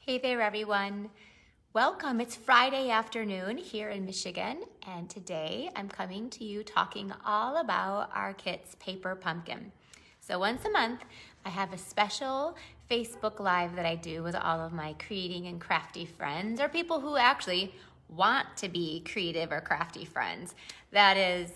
Hey there, everyone. Welcome. It's Friday afternoon here in Michigan, and today I'm coming to you talking all about our kit's paper pumpkin. So once a month, I have a special Facebook Live that I do with all of my creating and crafty friends, or people who actually want to be creative or crafty friends. That is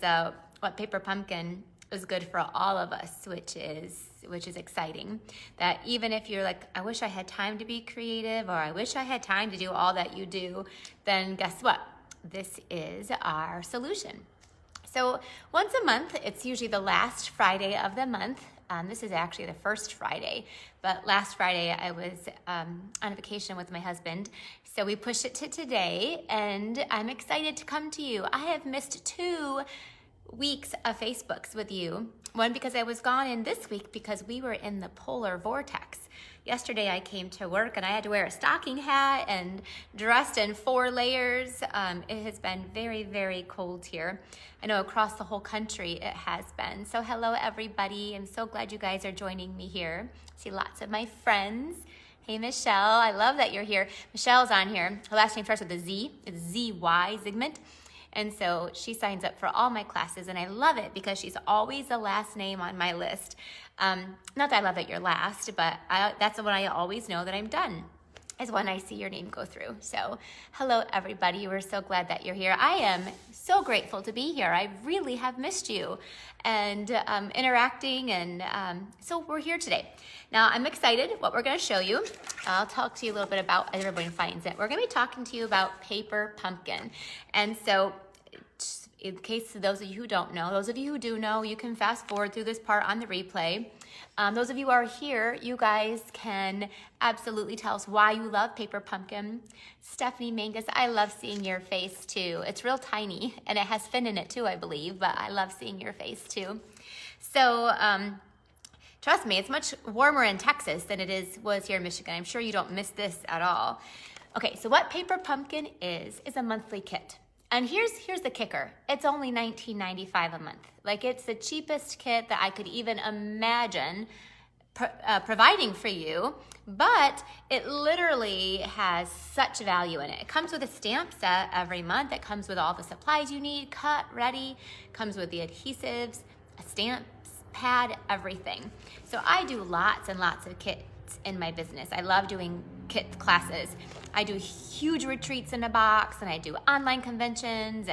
what paper pumpkin is good for all of us, which is exciting. That even if you're like, I wish I had time to be creative, or I wish I had time to do all that you do, then guess what? This is our solution. So once a month, it's usually the last Friday of the month. This is actually the first Friday, but last Friday I was on a vacation with my husband, so we pushed it to today, and I'm excited to come to you. I have missed 2 weeks of Facebooks with you. One because I was gone, and this week because we were in the polar vortex. Yesterday I came to work and I had to wear a stocking hat and dressed in 4 layers. It has been very, very cold here. I know across the whole country it has been. So hello everybody. I'm so glad you guys are joining me here. I see lots of my friends. Hey Michelle, I love that you're here. Michelle's on here. Her last name starts with a Z. It's Z-Y, Zygmunt. And so she signs up for all my classes, and I love it because she's always the last name on my list. Not that I love that you're last, but that's when I always know that I'm done, is when I see your name go through. So hello everybody, we're so glad that you're here. I am so grateful to be here. I really have missed you and interacting, and so we're here today. Now I'm excited what we're gonna show you. I'll talk to you a little bit about, as everybody finds it, we're gonna be talking to you about paper pumpkin. And so in case of those of you who don't know, those of you who do know, you can fast forward through this part on the replay. Those of you who are here, you guys can absolutely tell us why you love paper pumpkin. Stephanie Mangus, I love seeing your face too. It's real tiny, and it has fin in it too, I believe, but I love seeing your face too. So trust me, it's much warmer in Texas than it was here in Michigan. I'm sure you don't miss this at all. Okay, so what paper pumpkin is a monthly kit. And here's the kicker. It's only $19.95 a month. Like, it's the cheapest kit that I could even imagine providing for you, but it literally has such value in it. It comes with a stamp set every month. It comes with all the supplies you need, cut, ready. Comes with the adhesives, a stamp pad, everything. So I do lots and lots of kits in my business. I love doing kit classes. I do huge retreats in a box, and I do online conventions,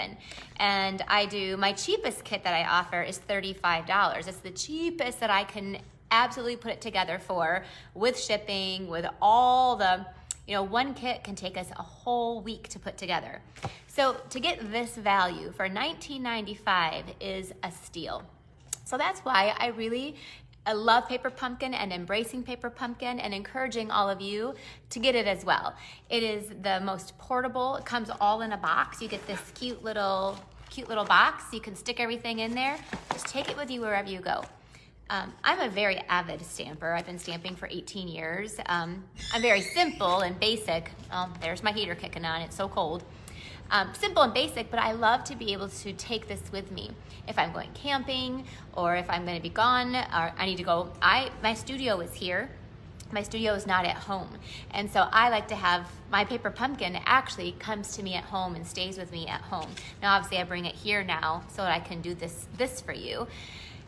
and I do, my cheapest kit that I offer is $35. It's the cheapest that I can absolutely put it together for, with shipping, with all the, one kit can take us a whole week to put together. So to get this value for $19.95 is a steal. So that's why I love paper pumpkin and embracing paper pumpkin and encouraging all of you to get it as well. It is the most portable. It comes all in a box. You get this cute little box. You can stick everything in there. Just take it with you wherever you go. I'm a very avid stamper. I've been stamping for 18 years. I'm very simple and basic. Oh, there's my heater kicking on. It's so cold. Simple and basic, but I love to be able to take this with me if I'm going camping, or if I'm going to be gone, or I need to go. My studio is here. My studio is not at home, and so I like to have my paper pumpkin actually comes to me at home and stays with me at home. Now, obviously, I bring it here now so that I can do this for you.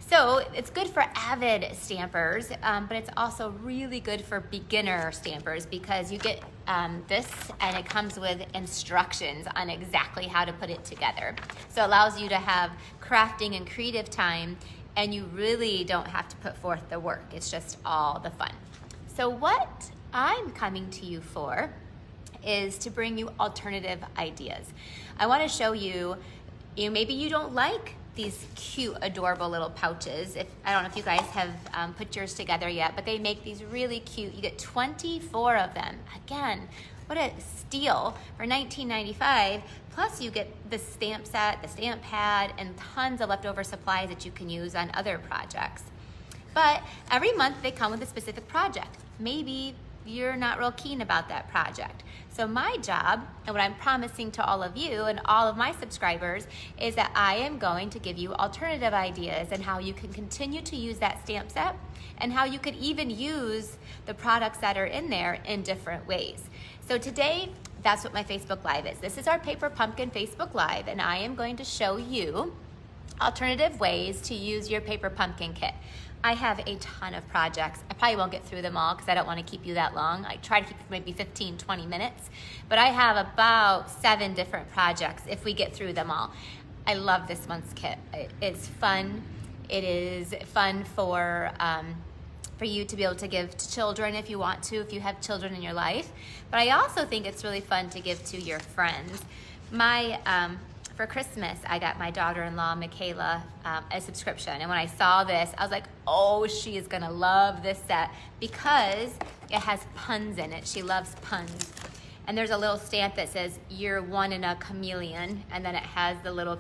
So it's good for avid stampers, but it's also really good for beginner stampers, because you get this, and it comes with instructions on exactly how to put it together. So it allows you to have crafting and creative time, and you really don't have to put forth the work. It's just all the fun. So what I'm coming to you for is to bring you alternative ideas. I want to show you, maybe you don't like these cute, adorable little pouches. I don't know if you guys have put yours together yet, but they make these really cute. You get 24 of them. Again, what a steal for $19.95. Plus you get the stamp set, the stamp pad, and tons of leftover supplies that you can use on other projects. But every month they come with a specific project. Maybe you're not real keen about that project. So my job, and what I'm promising to all of you and all of my subscribers, is that I am going to give you alternative ideas and how you can continue to use that stamp set and how you could even use the products that are in there in different ways. So today, that's what my Facebook Live is. This is our Paper Pumpkin Facebook Live, and I am going to show you alternative ways to use your Paper Pumpkin kit. I have a ton of projects. I probably won't get through them all because I don't want to keep you that long. I try to keep it maybe 15, 20 minutes, but I have about 7 different projects if we get through them all. I love this month's kit. It's fun. It is fun for you to be able to give to children if you want to, if you have children in your life. But I also think it's really fun to give to your friends. For Christmas, I got my daughter-in-law, Michaela, a subscription. And when I saw this, I was like, oh, she is gonna love this set because it has puns in it. She loves puns. And there's a little stamp that says, you're one in a chameleon. And then it has the little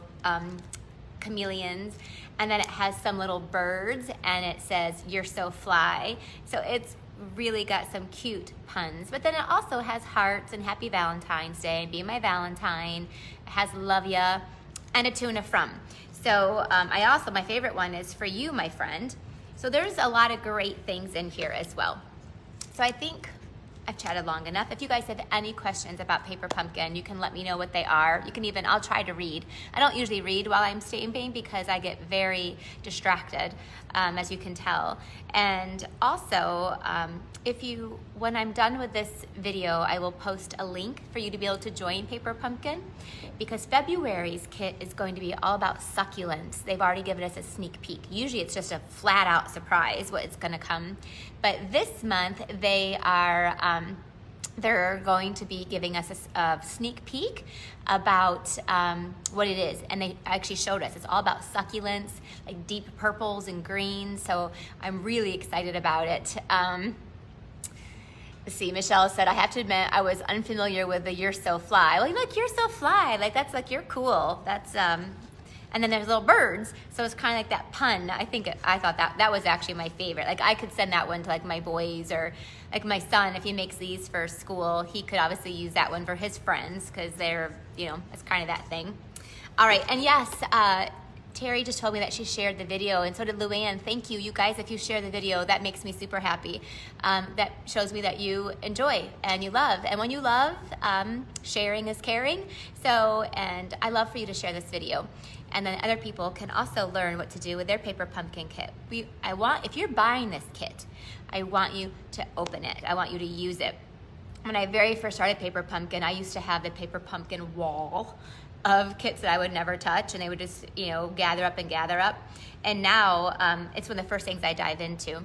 chameleons. And then it has some little birds and it says, you're so fly. So it's really got some cute puns. But then it also has hearts and happy Valentine's Day and be my Valentine. It has love ya and a tuna from. So my favorite one is for you, my friend. So there's a lot of great things in here as well. So I think I've chatted long enough. If you guys have any questions about Paper Pumpkin, you can let me know what they are. You can even, I'll try to read. I don't usually read while I'm stamping because I get very distracted, as you can tell. And also, when I'm done with this video, I will post a link for you to be able to join Paper Pumpkin because February's kit is going to be all about succulents. They've already given us a sneak peek. Usually it's just a flat out surprise what it's gonna come. But this month they are, they're going to be giving us a sneak peek about what it is. And they actually showed us. It's all about succulents, like deep purples and greens. So I'm really excited about it. Let's see, Michelle said, I have to admit, I was unfamiliar with the you're so fly. Well, look, you're so fly. Like, that's like, you're cool. That's, and then there's little birds. So it's kind of like that pun. I thought that was actually my favorite. Like, I could send that one to like my boys or like my son, if he makes these for school, he could obviously use that one for his friends because they're, it's kind of that thing. All right, and yes, Terry just told me that she shared the video, and so did Luann. Thank you. You guys, if you share the video, that makes me super happy. That shows me that you enjoy and you love. And when you love, sharing is caring. So, and I love for you to share this video. And then other people can also learn what to do with their Paper Pumpkin kit. If you're buying this kit, I want you to open it. I want you to use it. When I very first started Paper Pumpkin, I used to have the Paper Pumpkin wall of kits that I would never touch, and they would just, gather up and gather up. And now it's one of the first things I dive into.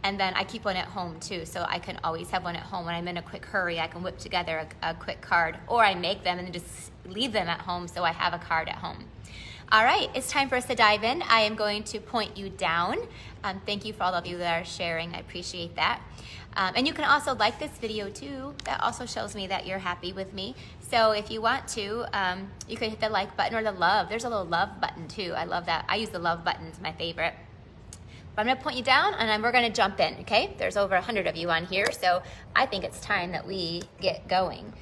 And then I keep one at home too, so I can always have one at home. When I'm in a quick hurry, I can whip together a quick card, or I make them and then just leave them at home so I have a card at home. All right, it's time for us to dive in. I am going to point you down. Thank you for all of you that are sharing. I appreciate that. And you can also like this video too. That also shows me that you're happy with me. So if you want to, you can hit the like button or the love. There's a little love button too. I love that. I use the love button. It's my favorite. But I'm gonna point you down and then we're gonna jump in, okay? There's over 100 of you on here, so I think it's time that we get going.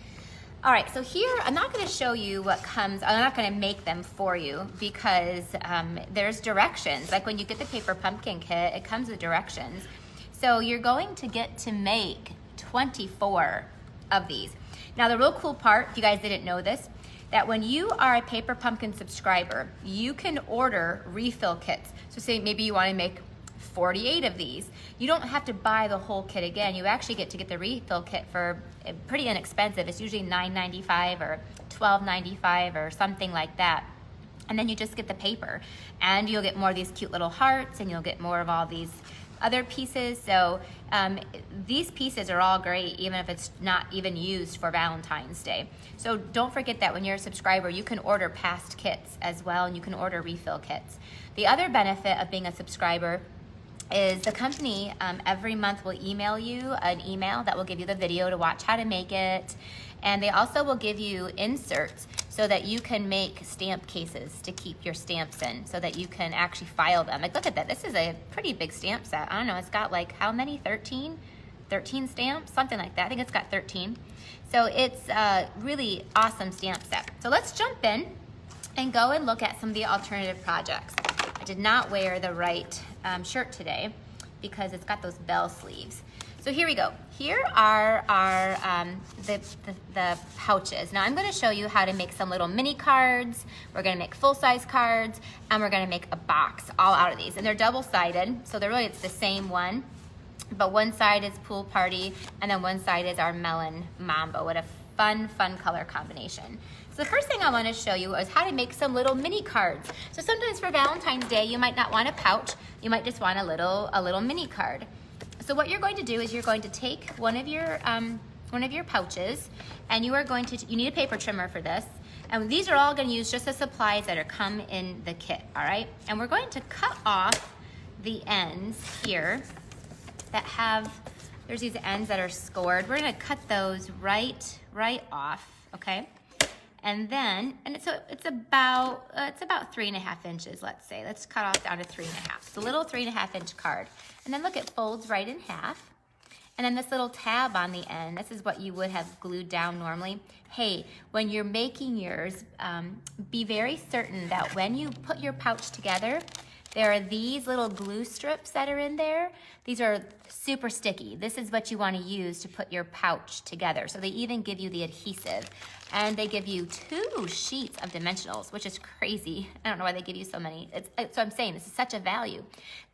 All right, so here, I'm not gonna show you what comes, I'm not gonna make them for you because there's directions. Like when you get the Paper Pumpkin kit, it comes with directions. So you're going to get to make 24 of these. Now the real cool part, if you guys didn't know this, that when you are a Paper Pumpkin subscriber, you can order refill kits. So say maybe you wanna make 48 of these. You don't have to buy the whole kit again. You actually get to get the refill kit for pretty inexpensive. It's usually $9.95 or $12.95 or something like that. And then you just get the paper and you'll get more of these cute little hearts and you'll get more of all these other pieces. So these pieces are all great even if it's not even used for Valentine's Day. So don't forget that when you're a subscriber, you can order past kits as well and you can order refill kits. The other benefit of being a subscriber is the company every month will email you an email that will give you the video to watch how to make it. And they also will give you inserts so that you can make stamp cases to keep your stamps in so that you can actually file them. Like look at that, this is a pretty big stamp set. I don't know, it's got like how many, 13 13 stamps, something like that. I think it's got 13. So it's a really awesome stamp set. So let's jump in and go and look at some of the alternative projects. I did not wear the right shirt today because it's got those bell sleeves. So here we go. Here are our the pouches. Now I'm going to show you how to make some little mini cards. We're going to make full-size cards, and we're going to make a box all out of these. And they're double-sided, so they're really, it's the same one, but one side is pool party, and then one side is our melon mambo. What a fun color combination. So the first thing I want to show you is how to make some little mini cards. So sometimes for Valentine's Day, you might not want a pouch. You might just want a little mini card. So what you're going to do is you're going to take one of your pouches, and you need a paper trimmer for this. And these are all going to use just the supplies that are come in the kit, all right? And we're going to cut off the ends here that have, there's these ends that are scored. We're going to cut those right off, okay? And then, it's about 3.5 inches, let's say. Let's cut off down to 3.5. It's a little 3.5-inch card. And then look, it folds right in half. And then this little tab on the end, this is what you would have glued down normally. Hey, when you're making yours, be very certain that when you put your pouch together, there are these little glue strips that are in there. These are super sticky. This is what you want to use to put your pouch together. So they even give you the adhesive, and they give you 2 sheets of dimensionals, which is crazy. I don't know why they give you so many. So I'm saying this is such a value.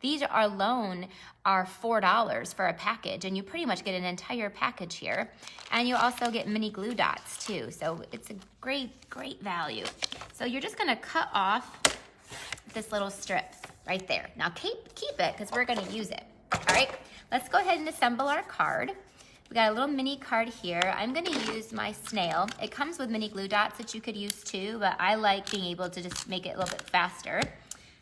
These alone are $4 for a package, and you pretty much get an entire package here. And you also get mini glue dots too. So it's a great value. So you're just gonna cut off this little strip right there. Now keep it, because we're gonna use it. All right, let's go ahead and assemble our card. We got a little mini card here. I'm gonna use my snail. It comes with mini glue dots that you could use too, but I like being able to just make it a little bit faster.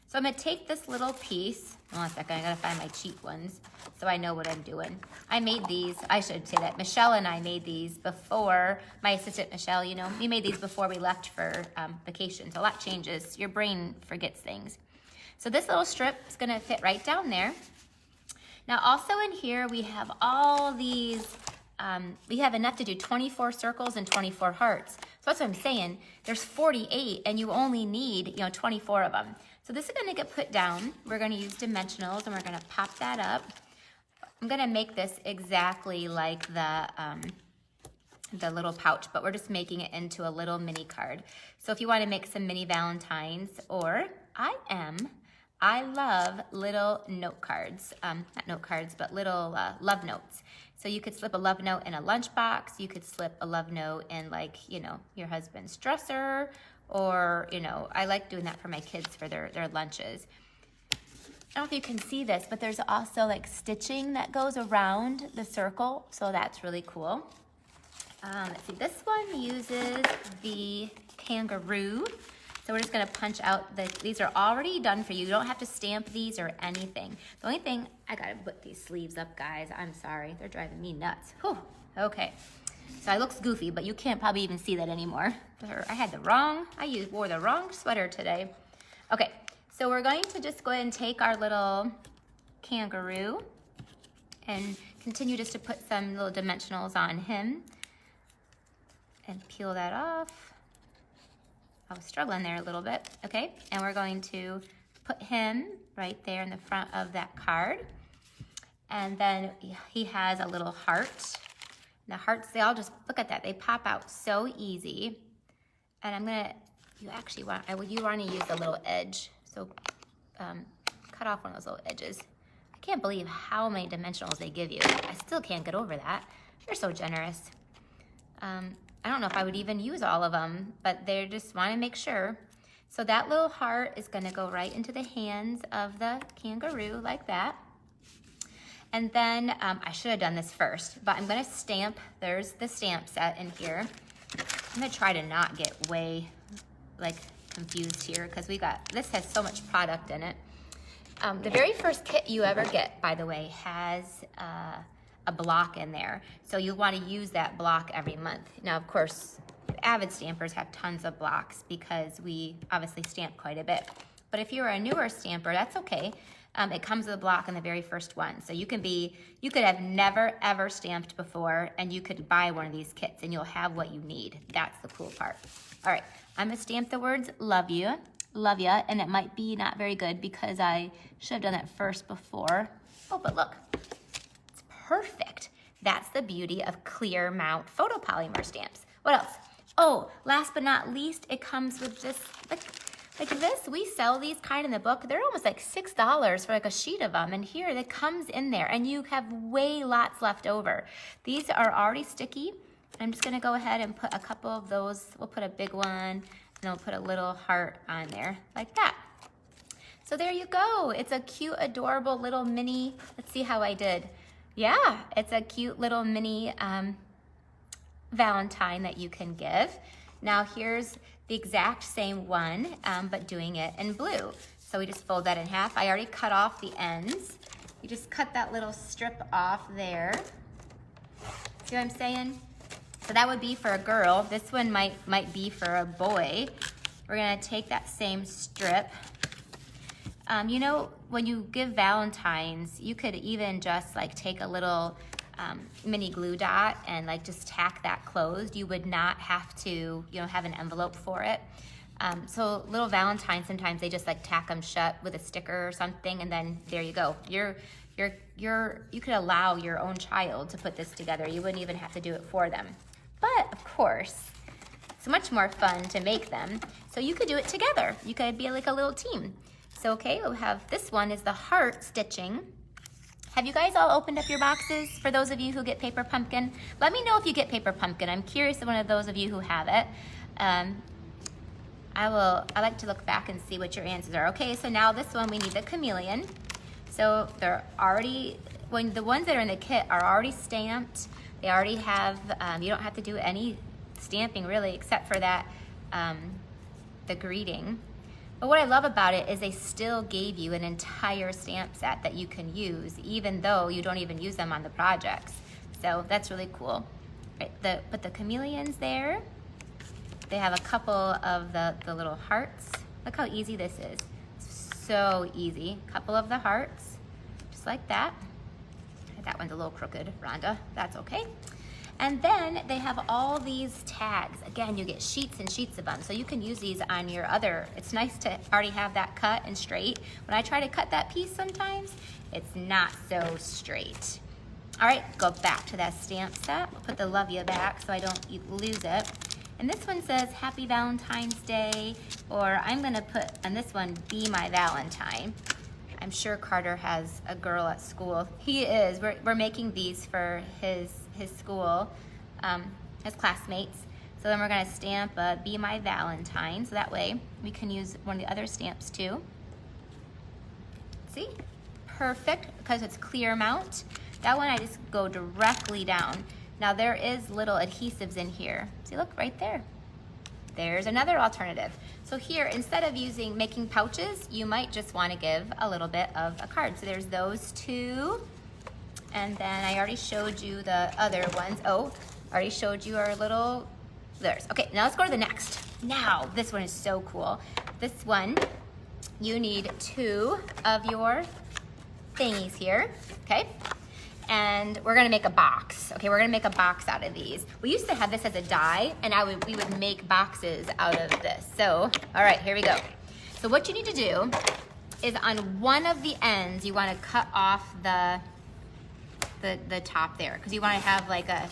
So I'm gonna take this little piece. Hold on a second, I gotta find my cheap ones so I know what I'm doing. I made these, I should say that, Michelle and I made these before, my assistant Michelle, you know, we made these before we left for vacation. So a lot changes, your brain forgets things. So this little strip is gonna fit right down there. Now also in here, we have all these, we have enough to do 24 circles and 24 hearts. So that's what I'm saying. There's 48 and you only need, 24 of them. So this is gonna get put down. We're gonna use dimensionals and we're gonna pop that up. I'm gonna make this exactly like the little pouch, but we're just making it into a little mini card. So if you wanna make some mini Valentines, or I love little note cards, not note cards, but little love notes. So you could slip a love note in a lunchbox. You could slip a love note in your husband's dresser, or, I like doing that for my kids for their lunches. I don't know if you can see this, but there's also like stitching that goes around the circle. So that's really cool. Let's see, this one uses the kangaroo. So we're just gonna punch out, these are already done for you. You don't have to stamp these or anything. The only thing, I gotta put these sleeves up, guys. I'm sorry, they're driving me nuts. Whew, okay. So it looks goofy, but you can't probably even see that anymore. I wore the wrong sweater today. Okay, so we're going to just go ahead and take our little kangaroo and continue just to put some little dimensionals on him and peel that off. I was struggling there a little bit, okay? And we're going to put him right there in the front of that card. And then he has a little heart. The hearts, they all just, look at that, they pop out so easy. And you want to use a little edge. So cut off one of those little edges. I can't believe how many dimensionals they give you. I still can't get over that. They're so generous. I don't know if I would even use all of them, but they just want to make sure. So that little heart is going to go right into the hands of the kangaroo like that. And then I should have done this first, but I'm going to stamp. There's the stamp set in here. I'm going to try to not get way confused here, because this has so much product in it. The very first kit you ever get, by the way, has a block in there. So you'll want to use that block every month. Now, of course, avid stampers have tons of blocks because we obviously stamp quite a bit. But if you're a newer stamper, that's okay. it comes with a block on the very first one. So you could have never ever stamped before, and you could buy one of these kits and you'll have what you need. That's the cool part. All right, I'm gonna stamp the words love ya, and it might be not very good because I should have done that first before. Oh, but look, it's perfect. That's the beauty of clear mount photopolymer stamps. What else? Oh, last but not least, it comes with this, like this. We sell these kind in the book. They're almost like $6 for like a sheet of them. And here it comes in there and you have way lots left over. These are already sticky. I'm just gonna go ahead and put a couple of those. We'll put a big one and we'll put a little heart on there like that. So there you go. It's a cute, adorable little mini, let's see how I did. Yeah, it's a cute little mini Valentine that you can give. Now here's the exact same one, but doing it in blue. So we just fold that in half. I already cut off the ends. You just cut that little strip off there. See what I'm saying? So that would be for a girl. This one might be for a boy. We're gonna take that same strip. You know, when you give Valentines, you could even just like take a little mini glue dot and like just tack that closed. You would not have to, you know, have an envelope for it. So little Valentines, sometimes they just like tack them shut with a sticker or something, and then there you go. You could allow your own child to put this together. You wouldn't even have to do it for them. But of course, it's much more fun to make them. So you could do it together. You could be like a little team. So okay, we'll have, this one is the heart stitching. Have you guys all opened up your boxes? For those of you who get paper pumpkin, let me know if you get paper pumpkin. I'm curious of one of those of you who have it. I like to look back and see what your answers are. Okay, so now this one, we need the chameleon. So they're already, when the ones that are in the kit are already stamped, they already have, you don't have to do any stamping really, except for that, the greeting. But what I love about it is they still gave you an entire stamp set that you can use, even though you don't even use them on the projects. So that's really cool. Right, put the chameleons there. They have a couple of the little hearts. Look how easy this is. It's so easy. Couple of the hearts, just like that. That one's a little crooked, Rhonda. That's okay. And then they have all these tags. Again, you get sheets and sheets of them. So you can use these on your other, it's nice to already have that cut and straight. When I try to cut that piece sometimes, it's not so straight. All right, go back to that stamp set. We'll put the love you back so I don't lose it. And this one says Happy Valentine's Day, or I'm gonna put on this one, Be My Valentine. I'm sure Carter has a girl at school. He is, we're making these for his school, his classmates. So then we're gonna stamp Be My Valentine, so that way we can use one of the other stamps too. See, perfect, because it's clear mount. That one I just go directly down. Now there is little adhesives in here. See, look right there. There's another alternative. So here, instead of making pouches, you might just want to give a little bit of a card. So there's those two. And then I already showed you the other ones. Oh, I already showed you our little, there's. Okay, now let's go to the next. Now, this one is so cool. This one, you need two of your thingies here, okay? And we're gonna make a box. Okay, we're gonna make a box out of these. We used to have this as a die, and we would make boxes out of this. So, all right, here we go. So what you need to do is on one of the ends, you wanna cut off the top there, because you wanna have like a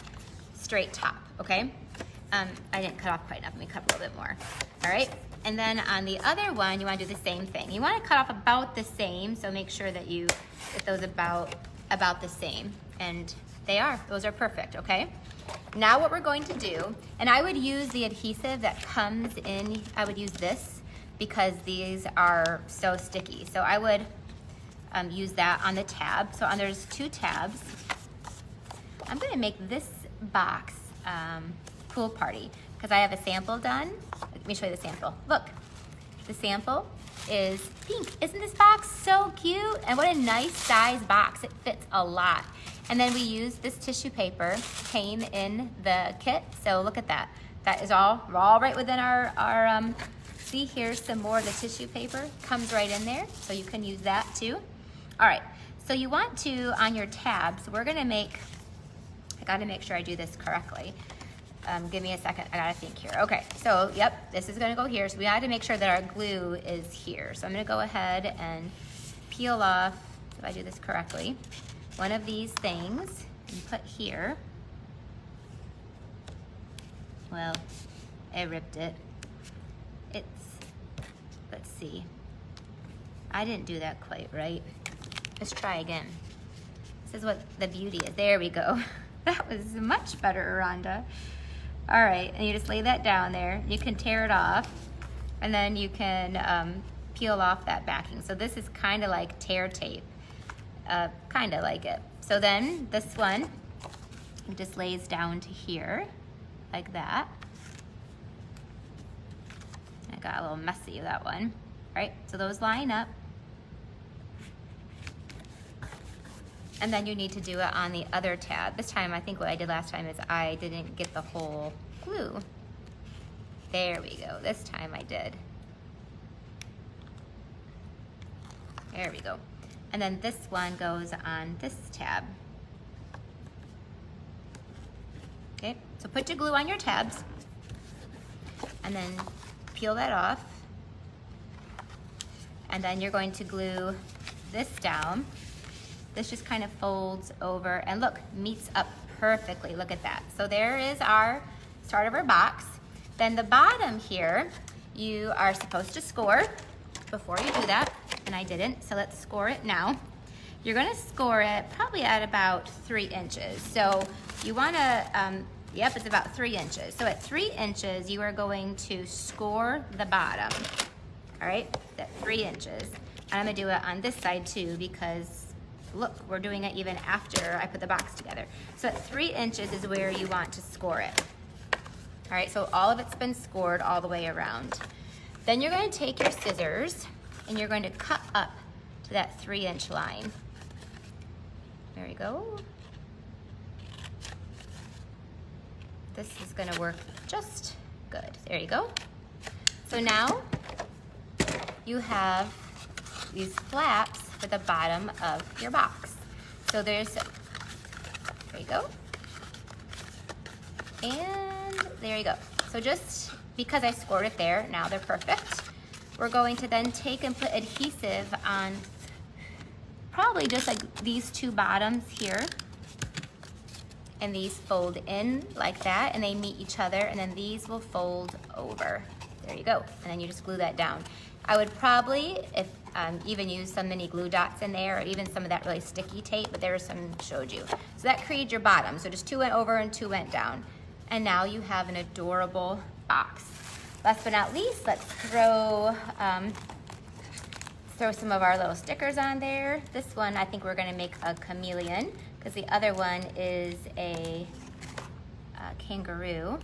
straight top, okay? I didn't cut off quite enough, let me cut a little bit more. All right, and then on the other one, you wanna do the same thing. You wanna cut off about the same, so make sure that you get those about the same, and those are perfect, okay? Now what we're going to do, and I would use the adhesive that comes in, I would use this because these are so sticky. So I would use that on the tab. So there's two tabs. I'm gonna make this box pool party because I have a sample done. Let me show you the sample. Look, the sample is pink. Isn't this box so cute? And what a nice size box. It fits a lot. And then we use this tissue paper, came in the kit. So look at that. That is all right within our see, here's some more of the tissue paper. Comes right in there, so you can use that too. All right, so you want to, on your tabs, we're gonna make, I gotta make sure I do this correctly. Give me a second, I gotta think here. Okay, so yep, this is gonna go here. So we had to make sure that our glue is here. So I'm gonna go ahead and peel off, if I do this correctly, one of these things and put here. Well, I ripped it. Let's see. I didn't do that quite right. Let's try again. This is what the beauty is. There we go. That was much better, Ronda. All right, and you just lay that down there. You can tear it off, and then you can peel off that backing. So this is kind of like tear tape, kind of like it. So then this one, it just lays down to here, like that. I got a little messy with that one. All right, so those line up. And then you need to do it on the other tab. This time, I think what I did last time is I didn't get the whole glue. There we go, this time I did. There we go. And then this one goes on this tab. Okay, so put your glue on your tabs and then peel that off. And then you're going to glue this down. This just kind of folds over and look, meets up perfectly. Look at that. So there is our start of our box. Then the bottom here, you are supposed to score before you do that, and I didn't, so let's score it now. You're gonna score it probably at about 3 inches. So you wanna, yep, it's about 3 inches. So at 3 inches, you are going to score the bottom, all right, at 3 inches. And I'm gonna do it on this side too, because look, we're doing it even after I put the box together. So at 3 inches is where you want to score it. All right, so all of it's been scored all the way around. Then you're going to take your scissors and you're going to cut up to that 3-inch line. There you go. This is gonna work just good. There you go. So now you have these flaps for the bottom of your box. So there you go. And there you go. So just because I scored it there, now they're perfect. We're going to then take and put adhesive on probably just like these two bottoms here. And these fold in like that and they meet each other, and then these will fold over. There you go. And then you just glue that down. I would probably, if even use some mini glue dots in there, or even some of that really sticky tape, but there are some showed you. So that created your bottom. So just 2 went over and 2 went down. And now you have an adorable box. Last but not least, let's throw some of our little stickers on there. This one, I think we're gonna make a chameleon, because the other one is a kangaroo.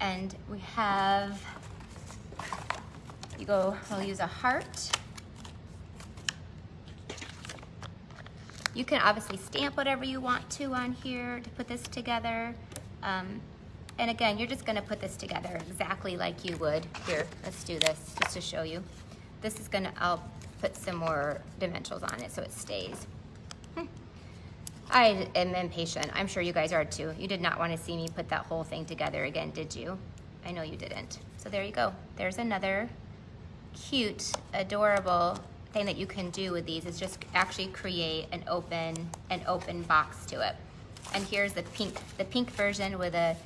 And we have, we'll use a heart. You can obviously stamp whatever you want to on here to put this together. And again, you're just gonna put this together exactly like you would. Here, let's do this just to show you. This is gonna, I'll put some more dimensionals on it so it stays. I am impatient. I'm sure you guys are too. You did not want to see me put that whole thing together again, did you? I know you didn't. So there you go. There's another cute, adorable thing that you can do with these, is just actually create an open box to it. And here's the pink version with the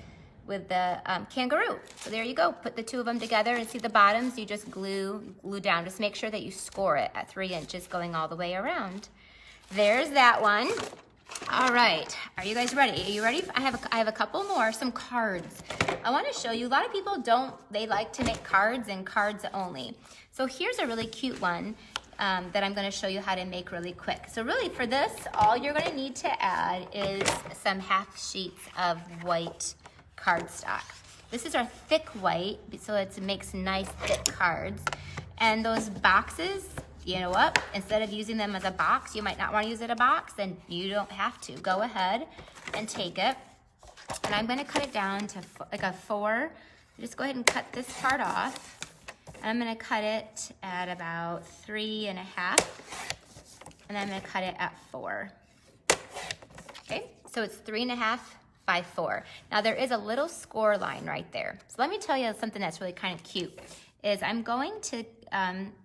kangaroo. So there you go. Put the two of them together, and see the bottoms, you just glue down. Just make sure that you score it at 3 inches going all the way around. There's that one. All right, are you guys ready? Are you ready? I have a couple more, some cards. I want to show you, a lot of people they like to make cards and cards only. So here's a really cute one that I'm going to show you how to make really quick. So really for this, all you're going to need to add is some half sheets of white cardstock. This is our thick white, so it makes nice thick cards. And those boxes, you know what? Instead of using them as a box, you might not want to use it as a box, then you don't have to. Go ahead and take it. And I'm going to cut it down to like a 4. Just go ahead and cut this part off. And I'm going to cut it at about 3.5. and I'm gonna cut it at 4. Okay, so it's 3.5 by 4. Now there is a little score line right there. So let me tell you something that's really kind of cute, is I'm going to,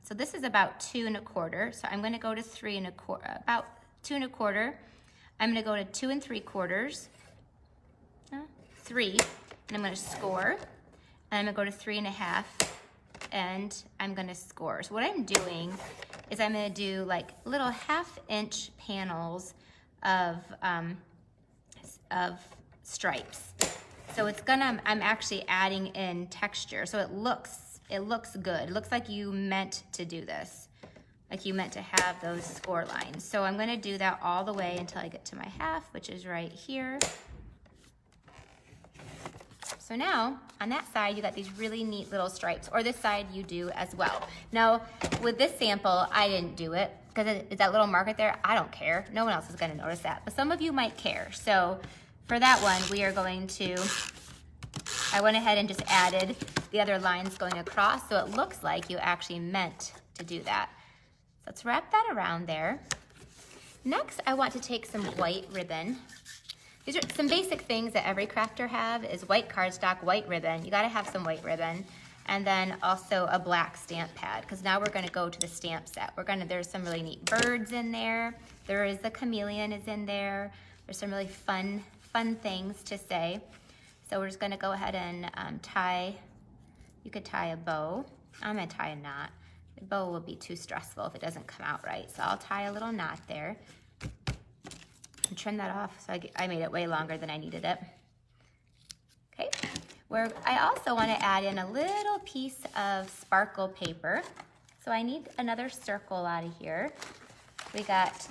so this is about 2 1/4. So I'm gonna go to 3 1/4, about 2 1/4. I'm gonna go to 2 3/4, 3, and I'm gonna score. And I'm gonna go to 3.5, and I'm gonna score. So what I'm doing is I'm gonna do like little 1/2-inch panels of stripes. So it's gonna, I'm actually adding in texture. So it looks good. It looks like you meant to do this. Like you meant to have those score lines. So I'm gonna do that all the way until I get to my half, which is right here. So now, on that side, you got these really neat little stripes, or this side you do as well. Now, with this sample, I didn't do it, because it's that little mark right there. I don't care. No one else is gonna notice that, but some of you might care. So for that one, we are going to, I went ahead and just added the other lines going across, so it looks like you actually meant to do that. So let's wrap that around there. Next, I want to take some white ribbon. These are some basic things that every crafter have, is white cardstock, white ribbon. You gotta have some white ribbon. And then also a black stamp pad, because now we're gonna go to the stamp set. There's some really neat birds in there. There is the chameleon is in there. There's some really fun things to say. So we're just gonna go ahead and tie, you could tie a bow. I'm gonna tie a knot. The bow will be too stressful if it doesn't come out right. So I'll tie a little knot there. And trim that off, so I made it way longer than I needed it. Okay, where I also want to add in a little piece of sparkle paper. So I need another circle out of here. We got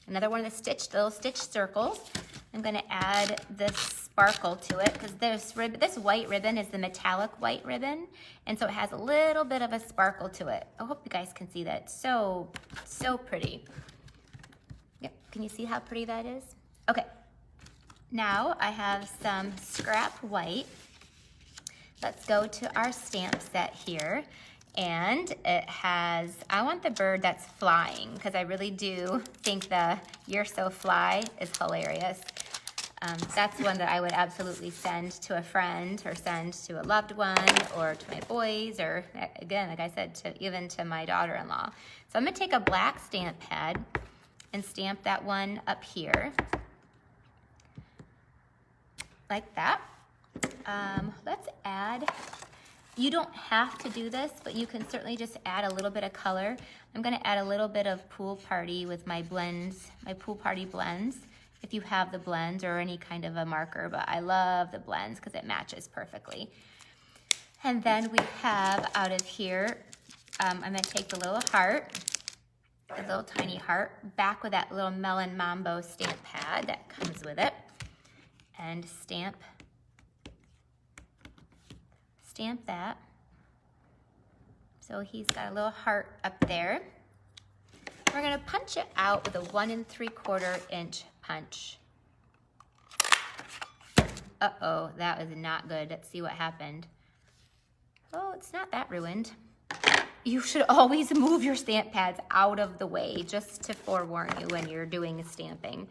another one of the little stitched circles. I'm going to add this sparkle to it, because this white ribbon is the metallic white ribbon, and so it has a little bit of a sparkle to it. I hope you guys can see that. So pretty. Yep, can you see how pretty that is? Okay, now I have some scrap white. Let's go to our stamp set here. And it has, I want the bird that's flying, because I really do think the "You're So Fly" is hilarious. That's one that I would absolutely send to a friend, or send to a loved one, or to my boys, or again, like I said, even to my daughter-in-law. So I'm gonna take a black stamp pad and stamp that one up here, like that. Let's add, you don't have to do this, but you can certainly just add a little bit of color. I'm gonna add a little bit of Pool Party with my blends, my Pool Party blends, if you have the blends or any kind of a marker, but I love the blends because it matches perfectly. And then we have out of here, I'm gonna take the little heart, a little tiny heart, back with that little Melon Mambo stamp pad that comes with it, and stamp that. So he's got a little heart up there. We're gonna punch it out with a 1 3/4 inch punch. Uh-oh, that was not good. Let's see what happened. Oh, it's not that ruined. You should always move your stamp pads out of the way, just to forewarn you when you're doing stamping.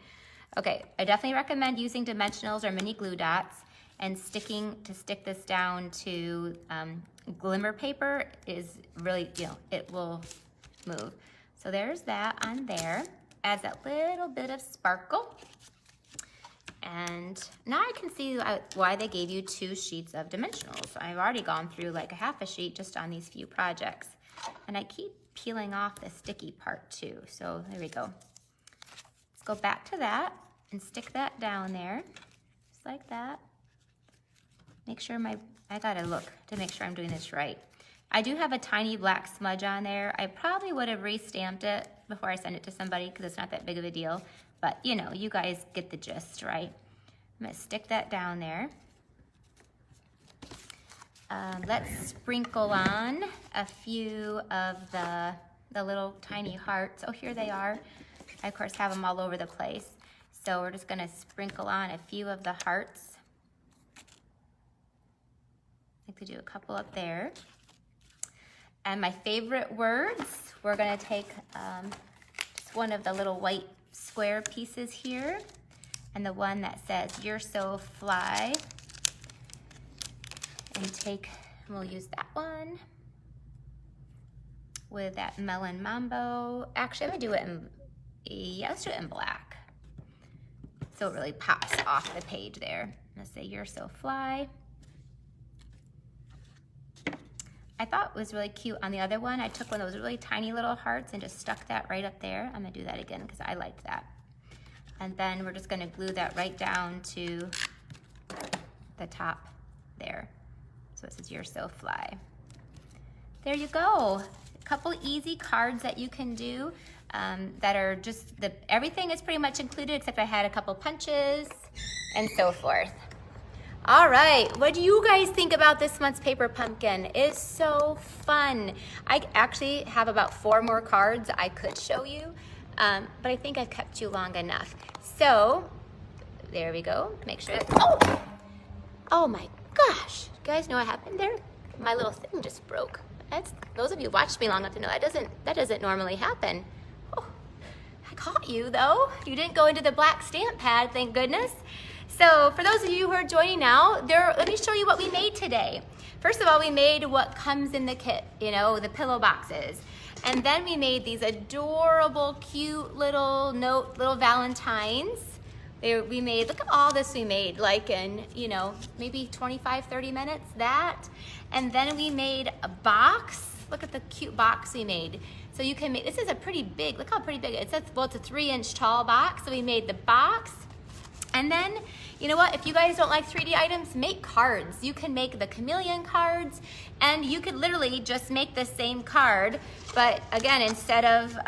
Okay, I definitely recommend using dimensionals or mini glue dots, and to stick this down to glimmer paper is really, it will move. So there's that on there. Adds that little bit of sparkle. And now I can see why they gave you 2 sheets of dimensionals. I've already gone through like a half a sheet just on these few projects. And I keep peeling off the sticky part too. So there we go. Let's go back to that and stick that down there, just like that. Make sure I gotta look to make sure I'm doing this right. I do have a tiny black smudge on there. I probably would have re-stamped it before I send it to somebody, because it's not that big of a deal. But you guys get the gist, right? I'm gonna stick that down there. Let's sprinkle on a few of the little tiny hearts. Oh, here they are. I, of course, have them all over the place. So we're just gonna sprinkle on a few of the hearts. I like to do a couple up there. And my favorite words, we're gonna take just one of the little white square pieces here and the one that says, "You're so fly." And we'll use that one with that melon mambo. Actually, I'm gonna do it in, yeah, let's do it in black. So it really pops off the page there. I'm gonna say, "You're so fly." I thought was really cute on the other one. I took one of those really tiny little hearts and just stuck that right up there. I'm gonna do that again because I liked that. And then we're just gonna glue that right down to the top there. So it says, "You're so fly." There you go. A couple easy cards that you can do that are just, everything is pretty much included except I had a couple punches and so forth. All right, what do you guys think about this month's paper pumpkin? It's so fun. I actually have about 4 more cards I could show you, but I think I've kept you long enough. So there we go. Make sure that, oh my gosh. You guys know what happened there? My little thing just broke. Those of you who watched me long enough to know that doesn't normally happen. Oh, I caught you though. You didn't go into the black stamp pad, thank goodness. So for those of you who are joining now, let me show you what we made today. First of all, we made what comes in the kit, you know, the pillow boxes. And then we made these adorable, cute little valentines. We made, look at all this we made, like in, you know, maybe 25, 30 minutes, that. And then we made a box. Look at the cute box we made. So you can make, this is a pretty big, look how pretty big it is. Well, it's a 3-inch tall box. So we made the box. And then, you know what, if you guys don't like 3D items, make cards. You can make the chameleon cards, and you could literally just make the same card, but again, instead of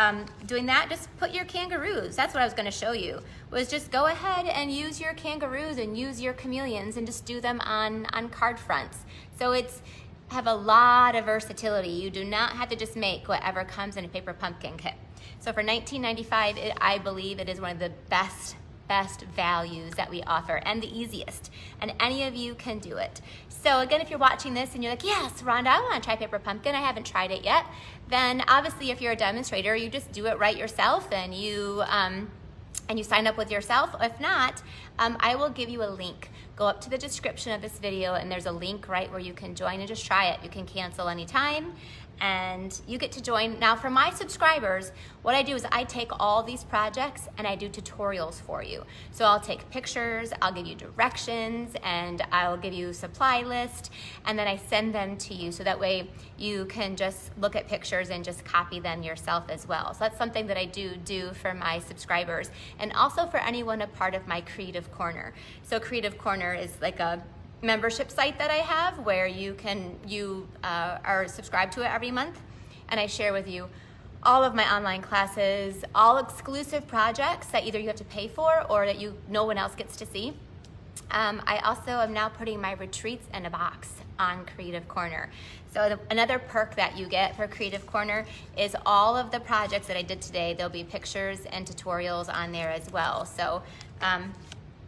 doing that, just put your kangaroos. That's what I was gonna show you, was just go ahead and use your kangaroos and use your chameleons and just do them on card fronts. So have a lot of versatility. You do not have to just make whatever comes in a paper pumpkin kit. So for $19.95, I believe it is one of the best values that we offer and the easiest, and any of you can do it. So again, if you're watching this and you're like, "Yes, Rhonda, I want to try paper pumpkin, I haven't tried it yet," then obviously if you're a demonstrator, you just do it right yourself and you sign up with yourself. If not, I will give you a link. Go up to the description of this video and there's a link right where you can join and just try it. You can cancel anytime and you get to join. Now for my subscribers, what I do is I take all these projects and I do tutorials for you. So I'll take pictures, I'll give you directions, and I'll give you a supply list, and then I send them to you so that way you can just look at pictures and just copy them yourself as well. So that's something that I do for my subscribers, and also for anyone a part of my Creative Corner. So Creative Corner is like a membership site that I have where you are subscribed to it every month, and I share with you all of my online classes, all exclusive projects that either you have to pay for or that no one else gets to see. I also am now putting my retreats in a box on Creative Corner. So another perk that you get for Creative Corner is all of the projects that I did today. There'll be pictures and tutorials on there as well. So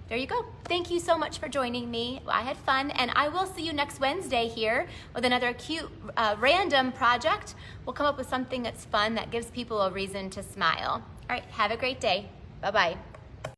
there you go. Thank you so much for joining me. I had fun, and I will see you next Wednesday here with another cute random project. We'll come up with something that's fun that gives people a reason to smile. All right, have a great day. Bye-bye.